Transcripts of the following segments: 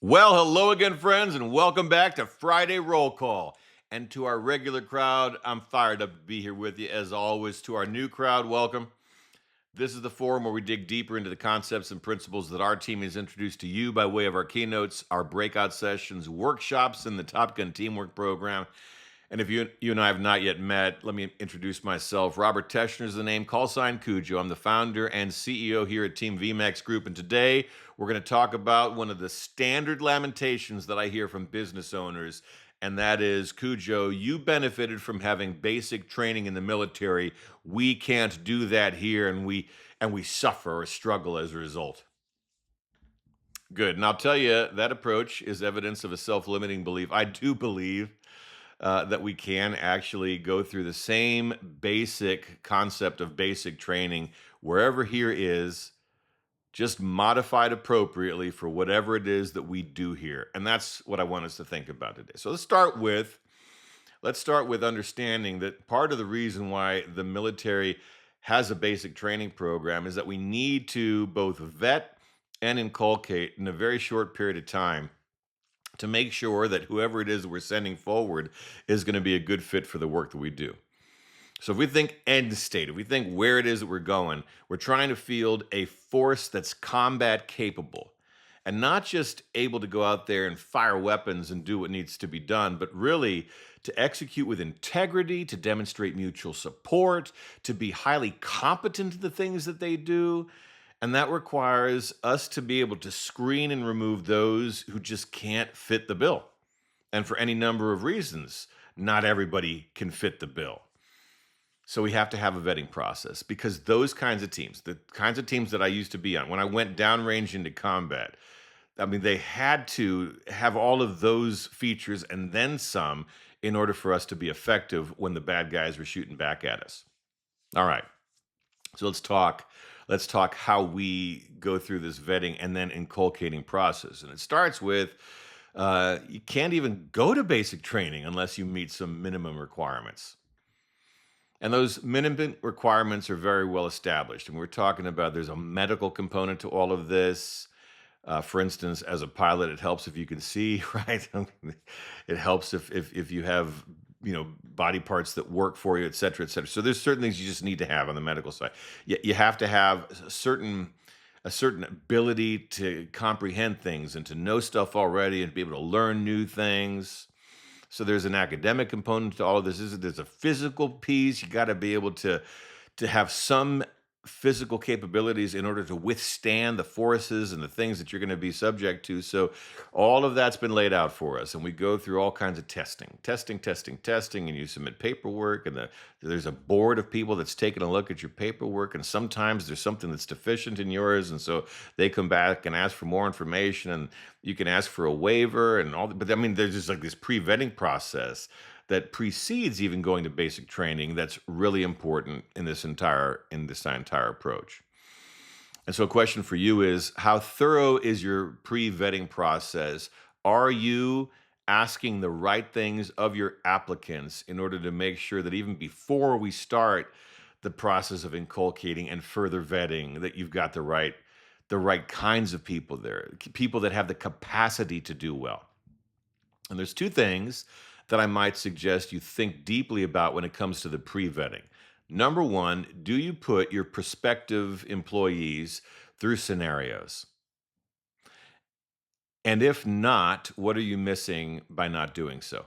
Well, hello again, friends, and welcome back to Friday Roll Call. And to our regular crowd, I'm fired up to be here with you. As always, to our new crowd, welcome. This is the forum where we dig deeper into the concepts and principles that our team has introduced to you by way of our keynotes, our breakout sessions, workshops, and the Top Gun Teamwork Program. And if you and I have not yet met, let me introduce myself. Robert Teschner is the name, call sign Cujo. I'm the founder and CEO here at Team VMAX Group. And today we're going to talk about one of the standard lamentations that I hear from business owners. And that is, Cujo, you benefited from having basic training in the military. We can't do that here, and we suffer or struggle as a result. Good. And I'll tell you, that approach is evidence of a self limiting belief. I do believe that we can actually go through the same basic concept of basic training wherever here is, just modified appropriately for whatever it is that we do here. And that's what I want us to think about today. So let's start with understanding that part of the reason why the military has a basic training program is that we need to both vet and inculcate in a very short period of time to make sure that whoever it is we're sending forward is going to be a good fit for the work that we do. So if we think end state, if we think where it is that we're going, we're trying to field a force that's combat capable and not just able to go out there and fire weapons and do what needs to be done, but really to execute with integrity, to demonstrate mutual support, to be highly competent at the things that they do. And that requires us to be able to screen and remove those who just can't fit the bill. And for any number of reasons, not everybody can fit the bill. So we have to have a vetting process because those kinds of teams, the kinds of teams that I used to be on, when I went downrange into combat, I mean, they had to have all of those features and then some in order for us to be effective when the bad guys were shooting back at us. All right. So let's talk how we go through this vetting and then inculcating process. And it starts with you can't even go to basic training unless you meet some minimum requirements. And those minimum requirements are very well established. And we're talking about there's a medical component to all of this. For instance, as a pilot, it helps if you can see, right? It helps if you have body parts that work for you, et cetera, et cetera. So there's certain things you just need to have on the medical side. You have to have a certain ability to comprehend things and to know stuff already and be able to learn new things. So there's an academic component to all of this. There's a physical piece. You got to be able to have some physical capabilities in order to withstand the forces and the things that you're going to be subject to. So all of that's been laid out for us, and we go through all kinds of testing, and you submit paperwork, and there's a board of people that's taking a look at your paperwork, and sometimes there's something that's deficient in yours, and so they come back and ask for more information, and you can ask for a waiver and all. But I mean, there's just like this pre-vetting process that precedes even going to basic training that's really important in this entire approach. And so a question for you is, how thorough is your pre-vetting process? Are you asking the right things of your applicants in order to make sure that even before we start the process of inculcating and further vetting, that you've got the right kinds of people there, people that have the capacity to do well? And there's two things that I might suggest you think deeply about when it comes to the pre vetting. Number one, do you put your prospective employees through scenarios? And if not, what are you missing by not doing so?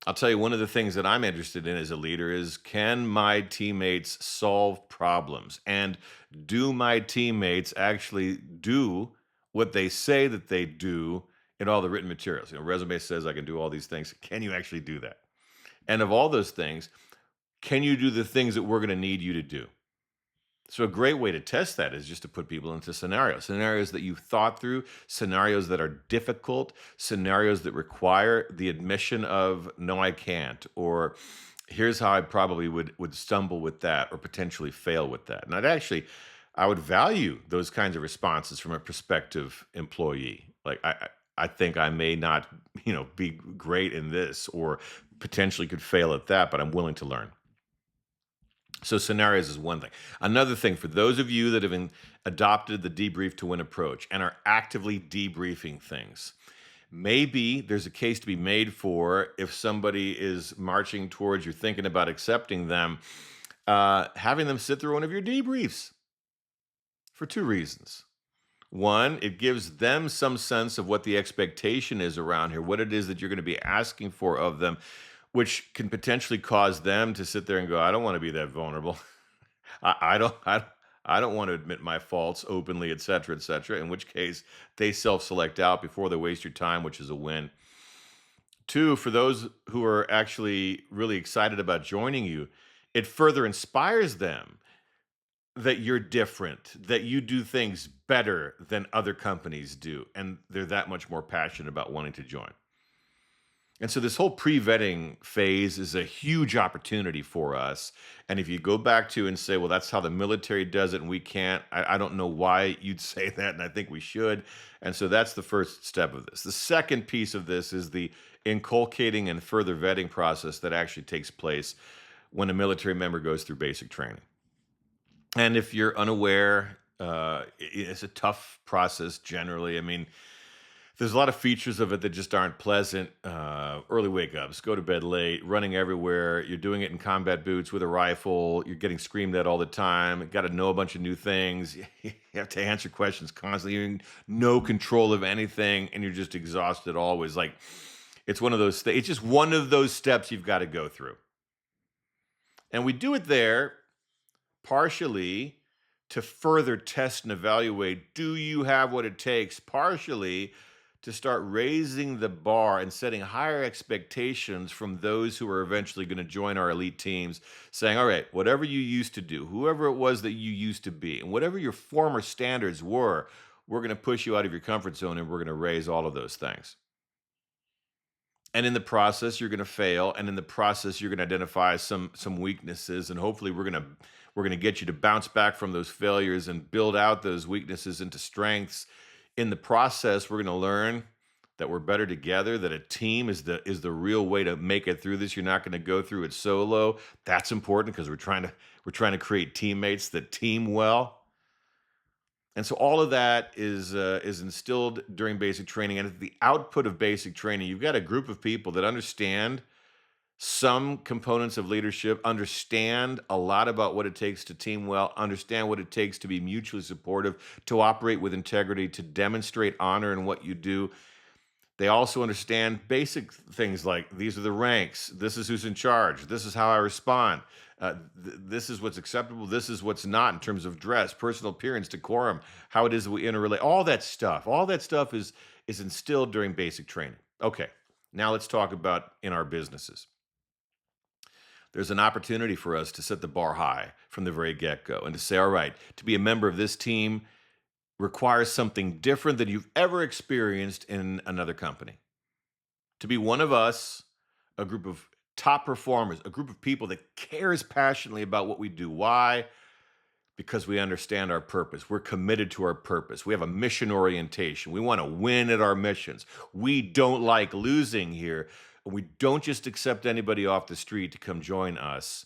I'll tell you, one of the things that I'm interested in as a leader is, can my teammates solve problems? And do my teammates actually do what they say that they do in all the written materials? Resume says I can do all these things. Can you actually do that? And of all those things, can you do the things that we're going to need you to do? So a great way to test that is just to put people into scenarios that you've thought through, scenarios that are difficult, scenarios that require the admission of no, I can't, or here's how I probably would stumble with that or potentially fail with that. And I would value those kinds of responses from a prospective employee. Like I think I may not, be great in this or potentially could fail at that, but I'm willing to learn. So scenarios is one thing. Another thing, for those of you that have adopted the debrief to win approach and are actively debriefing things, maybe there's a case to be made for if somebody is marching towards you thinking about accepting them, having them sit through one of your debriefs for two reasons. One, it gives them some sense of what the expectation is around here, what it is that you're going to be asking for of them, which can potentially cause them to sit there and go, I don't want to be that vulnerable. I don't want to admit my faults openly, et cetera, et cetera. In which case they self-select out before they waste your time, which is a win. Two, for those who are actually really excited about joining you, it further inspires them that you're different, that you do things better than other companies do, and they're that much more passionate about wanting to join. And so this whole pre-vetting phase is a huge opportunity for us. And if you go back to and say, well, that's how the military does it and we can't, I don't know why you'd say that, and I think we should. And so that's the first step of this. The second piece of this is the inculcating and further vetting process that actually takes place when a military member goes through basic training. And if you're unaware, it's a tough process generally. I mean, there's a lot of features of it that just aren't pleasant. Early wake ups, go to bed late, running everywhere. You're doing it in combat boots with a rifle. You're getting screamed at all the time. Got to know a bunch of new things. You have to answer questions constantly. You're in no control of anything, and you're just exhausted always. Like it's one of those. It's just one of those steps you've got to go through. And we do it there partially to further test and evaluate, do you have what it takes, partially to start raising the bar and setting higher expectations from those who are eventually going to join our elite teams, saying, all right, whatever you used to do, whoever it was that you used to be, and whatever your former standards were, we're going to push you out of your comfort zone and we're going to raise all of those things. And in the process, you're going to fail, and in the process, you're going to identify some weaknesses, and hopefully, we're going to get you to bounce back from those failures and build out those weaknesses into strengths. In the process, we're going to learn that we're better together, that a team is the real way to make it through this. You're not going to go through it solo. That's important because we're trying to create teammates that team well. And so all of that is instilled during basic training, and at the output of basic training, you've got a group of people that understand some components of leadership, understand a lot about what it takes to team well, understand what it takes to be mutually supportive, to operate with integrity, to demonstrate honor in what you do. They also understand basic things like these are the ranks, this is who's in charge, this is how I respond, this is what's acceptable, this is what's not in terms of dress, personal appearance, decorum, how it is that we interrelate, all that stuff. All that stuff is instilled during basic training. Okay, now let's talk about in our businesses. There's an opportunity for us to set the bar high from the very get-go and to say, all right, to be a member of this team requires something different than you've ever experienced in another company. To be one of us, a group of top performers, a group of people that cares passionately about what we do. Why? Because we understand our purpose. We're committed to our purpose. We have a mission orientation. We want to win at our missions. We don't like losing here. We don't just accept anybody off the street to come join us.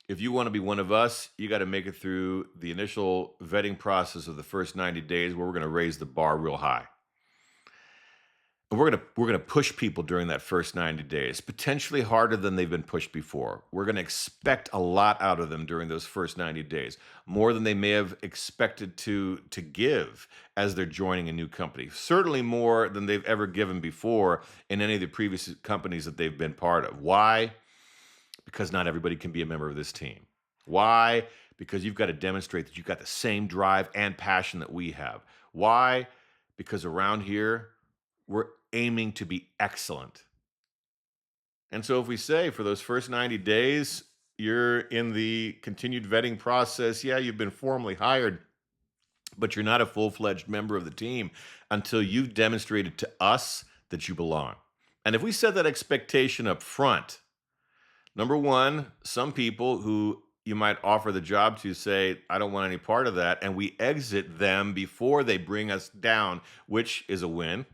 If you want to be one of us, you got to make it through the initial vetting process of the first 90 days where we're going to raise the bar real high. And we're going to push people during that first 90 days, potentially harder than they've been pushed before. We're going to expect a lot out of them during those first 90 days, more than they may have expected to give as they're joining a new company. Certainly more than they've ever given before in any of the previous companies that they've been part of. Why? Because not everybody can be a member of this team. Why? Because you've got to demonstrate that you've got the same drive and passion that we have. Why? Because around here, we're aiming to be excellent. And so if we say for those first 90 days, you're in the continued vetting process, yeah, you've been formally hired, but you're not a full-fledged member of the team until you've demonstrated to us that you belong. And if we set that expectation up front, number one, some people who you might offer the job to say, I don't want any part of that, and we exit them before they bring us down, which is a win.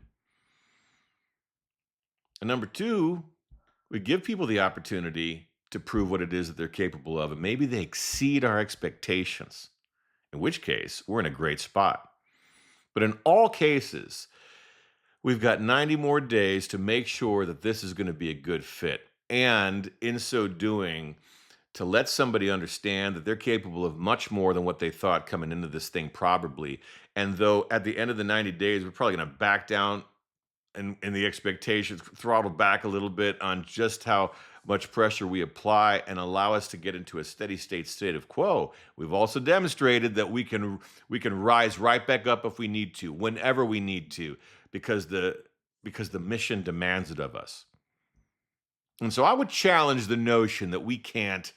And number two, we give people the opportunity to prove what it is that they're capable of. And maybe they exceed our expectations, in which case we're in a great spot. But in all cases, we've got 90 more days to make sure that this is going to be a good fit. And in so doing, to let somebody understand that they're capable of much more than what they thought coming into this thing, probably. And though at the end of the 90 days, we're probably going to back down in the expectations, throttle back a little bit on just how much pressure we apply and allow us to get into a steady state of quo. We've also demonstrated that we can rise right back up if we need to, whenever we need to, because the mission demands it of us. And so I would challenge the notion that we can't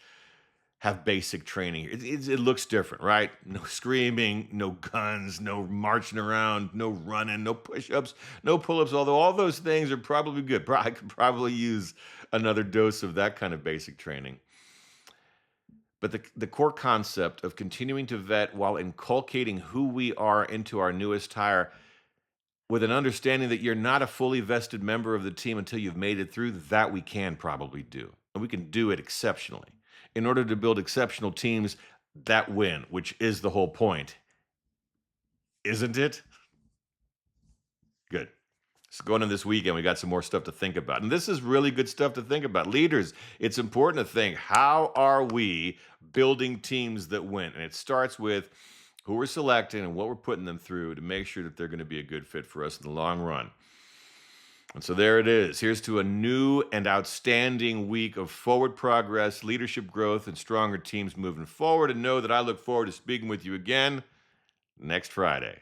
have basic training. It looks different, right? No screaming, no guns, no marching around, no running, no push-ups, no pull-ups. Although all those things are probably good. I could probably use another dose of that kind of basic training. But the core concept of continuing to vet while inculcating who we are into our newest hire, with an understanding that you're not a fully vested member of the team until you've made it through, that we can probably do. And we can do it exceptionally. In order to build exceptional teams that win, which is the whole point, isn't it? Good. So going into this weekend, we got some more stuff to think about. And this is really good stuff to think about. Leaders, it's important to think, how are we building teams that win? And it starts with who we're selecting and what we're putting them through to make sure that they're going to be a good fit for us in the long run. And so there it is. Here's to a new and outstanding week of forward progress, leadership growth, and stronger teams moving forward. And know that I look forward to speaking with you again next Friday.